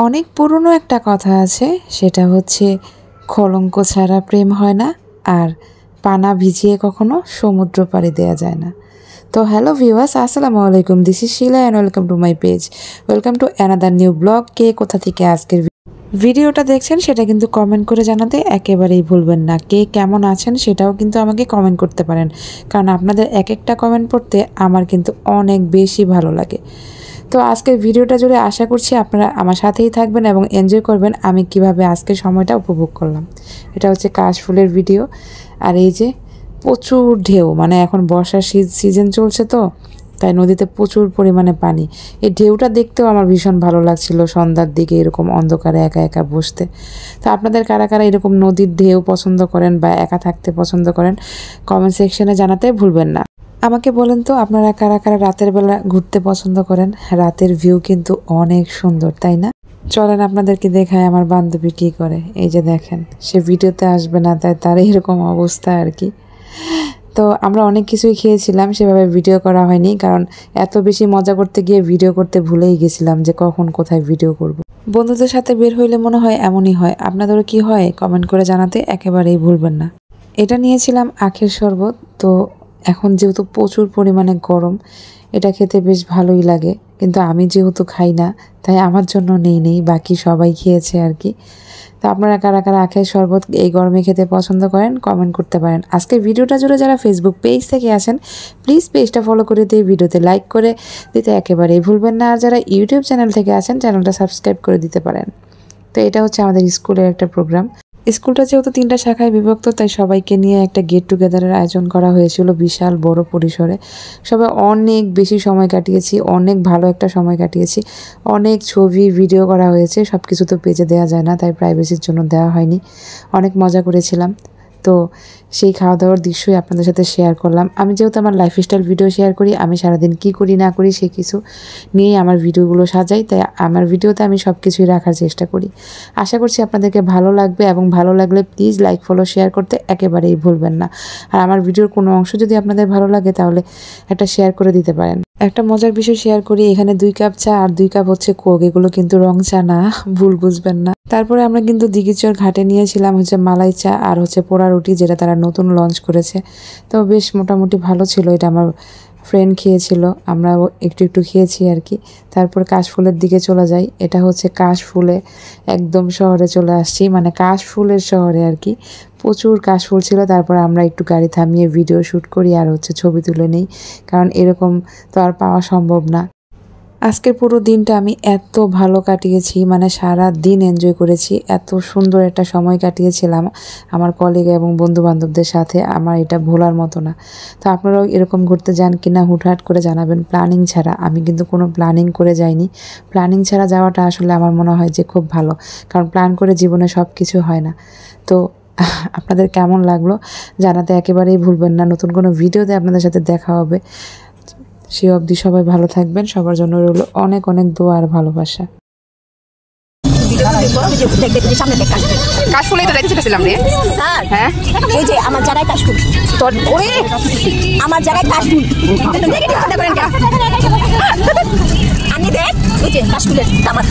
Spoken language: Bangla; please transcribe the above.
অনেক পুরনো একটা কথা আছে, সেটা হচ্ছে কলঙ্ক ছাড়া প্রেম হয় না, আর পানা ভিজিয়ে কখনো সমুদ্র পাড়ি দেওয়া যায় না। তো হ্যালো ভিউয়ার্স, আসসালামু আলাইকুম, this is Shila and welcome to my page, welcome to another new blog. কে কোথা থেকে আজকের ভিডিওটা দেখছেন সেটা কিন্তু কমেন্ট করে জানাতে একেবারেই ভুলবেন না। কে কেমন আছেন সেটাও কিন্তু আমাকে কমেন্ট করতে পারেন, কারণ আপনাদের এক একটা কমেন্ট পড়তে আমার কিন্তু অনেক বেশি ভালো লাগে। তো আজকের ভিডিওটা জুড়ে আশা করছি আপনারা আমার সাথেই থাকবেন এবং এনজয় করবেন আমি কিভাবে আজকের সময়টা উপভোগ করলাম। এটা হচ্ছে কাশফুলের ভিডিও। আর এই যে প্রচুর ঢেউ, মানে এখন বর্ষার সিজন চলছে, তো তাই নদীতে প্রচুর পরিমাণে পানি। এই ঢেউটা দেখতেও আমার ভীষণ ভালো লাগছিল সন্ধ্যার দিকে এরকম অন্ধকারে একা একা বসতে। তো আপনাদের কারা কারা এরকম নদীর ঢেউ পছন্দ করেন বা একা থাকতে পছন্দ করেন কমেন্ট সেকশনে জানাতে ভুলবেন না। আমাকে বলেন তো আপনারা কারা কারা রাতের বেলা ঘুরতে পছন্দ করেন? রাতের ভিউ কিন্তু অনেক সুন্দর, তাই না? চলেন আপনাদেরকে দেখায় আমার বান্ধবী কী করে। এই যে দেখেন, সে ভিডিওতে আসবে না তাই তার এরকম অবস্থা আর কি। তো আমরা অনেক কিছুই খেয়েছিলাম, সেভাবে ভিডিও করা হয়নি, কারণ এত বেশি মজা করতে গিয়ে ভিডিও করতে ভুলেই গেছিলাম যে কখন কোথায় ভিডিও করব। বন্ধুদের সাথে বের হইলে মনে হয় এমনই হয়। আপনাদেরও কি হয় কমেন্ট করে জানাতে একেবারেই ভুলবেন না। এটা নিয়েছিলাম আখের শরবত। তো এখন যেহেতু প্রচুর পরিমাণে গরম, এটা খেতে বেশ ভালোই লাগে, কিন্তু আমি যেহেতু খাই না তাই আমার জন্য নেই, বাকি সবাই খেয়েছে আর কি। তো আপনারা কারা কারা আখের শরবত এই গরমে খেতে পছন্দ করেন কমেন্ট করতে পারেন। আজকে ভিডিওটা জুড়ে যারা ফেসবুক পেজ থেকে আসেন প্লিজ পেজটা ফলো করে দিয়ে ভিডিওতে লাইক করে দিতে একেবারেই ভুলবেন না। আর যারা ইউটিউব চ্যানেল থেকে আসেন চ্যানেলটা সাবস্ক্রাইব করে দিতে পারেন। তো এটা হচ্ছে আমাদের স্কুলের একটা প্রোগ্রাম। স্কুলটা যেহেতু 3টা শাখায় বিভক্ত, তাই সবাইকে নিয়ে একটা গেট টুগেদারের আয়োজন করা হয়েছিল বিশাল বড় পরিসরে। সবাই অনেক বেশি সময় কাটিয়েছি, অনেক ভালো একটা সময় কাটিয়েছি। অনেক ছবি ভিডিও করা হয়েছে, সব কিছু তো পেজে দেওয়া যায় না, তাই প্রাইভেসির জন্য দেওয়া হয়নি। অনেক মজা করেছিলাম। তো সেই খাওয়া দাওয়ার দৃশ্যই আপনাদের সাথে শেয়ার করলাম। আমি যেহেতু আমার লাইফস্টাইল ভিডিও শেয়ার করি, আমি সারাদিন কী করি না করি সেই কিছু নিয়েই আমার ভিডিওগুলো সাজাই, তাই আমার ভিডিওতে আমি সব কিছুই রাখার চেষ্টা করি। আশা করছি আপনাদেরকে ভালো লাগবে, এবং ভালো লাগলে প্লিজ লাইক ফলো শেয়ার করতে একেবারেই ভুলবেন না। আর আমার ভিডিওর কোনো অংশ যদি আপনাদের ভালো লাগে তাহলে একটা শেয়ার করে দিতে পারেন। একটা মজার বিষয় শেয়ার করি, এখানে 2 কাপ চা আর 2 কাপ হচ্ছে কোক, এগুলো কিন্তু রং চা না, ভুল বুঝবেন না। তারপরে আমরা কিন্তু দিঘিচর ঘাটে নিয়েছিলাম হচ্ছে মালাই চা আর হচ্ছে পোড়া রুটি, যেটা তারা নতুন লঞ্চ করেছে। তো বেশ মোটামুটি ভালো ছিল। এটা আমার ফ্রেন্ড খেয়েছিল, আমরাও একটু একটু খেয়েছি আর কি। তারপর কাশফুলের দিকে চলে যাই। এটা হচ্ছে কাশফুলে একদম শহরে চলে আসছি, মানে কাশফুলের শহরে আর কি। প্রচুর কাশফুল ছিল। তারপর আমরা একটু গাড়ি থামিয়ে ভিডিও শ্যুট করি আর হচ্ছে ছবি তুলে নেই, কারণ এরকম তো আর পাওয়া সম্ভব না। আজকের পুরো দিনটা আমি এত ভালো কাটিয়েছি, মানে সারা দিন এনজয় করেছি, এত সুন্দর একটা সময় কাটিয়েছিলাম আমার কলিগ এবং বন্ধু বান্ধবদের সাথে, আমার এটা ভোলার মতো না। তো আপনারাও এরকম ঘুরতে যান কিনা হুটহাট করে জানাবেন, প্ল্যানিং ছাড়া। আমি কিন্তু কোনো প্ল্যানিং করে যাইনি। প্ল্যানিং ছাড়া যাওয়াটা আসলে আমার মনে হয় যে খুব ভালো, কারণ প্ল্যান করে জীবনে সব কিছু হয় না। তো আপনাদের কেমন লাগলো জানাতে একেবারেই ভুলবেন না। নতুন কোনো ভিডিওতে আপনাদের সাথে দেখা হবে। সে অবধি সবাই ভালো থাকবেন। সবার জন্য রইল অনেক অনেক দোয়া আর ভালোবাসা। কাশফুলেই তো দেখতে রে স্যার। হ্যাঁ, এই যে আমার জায়গায় কাশফুল, তোর ওরে আমার জায়গায় কাশফুল। আপনি দেখ, ওই যে কাশফুলের কামার।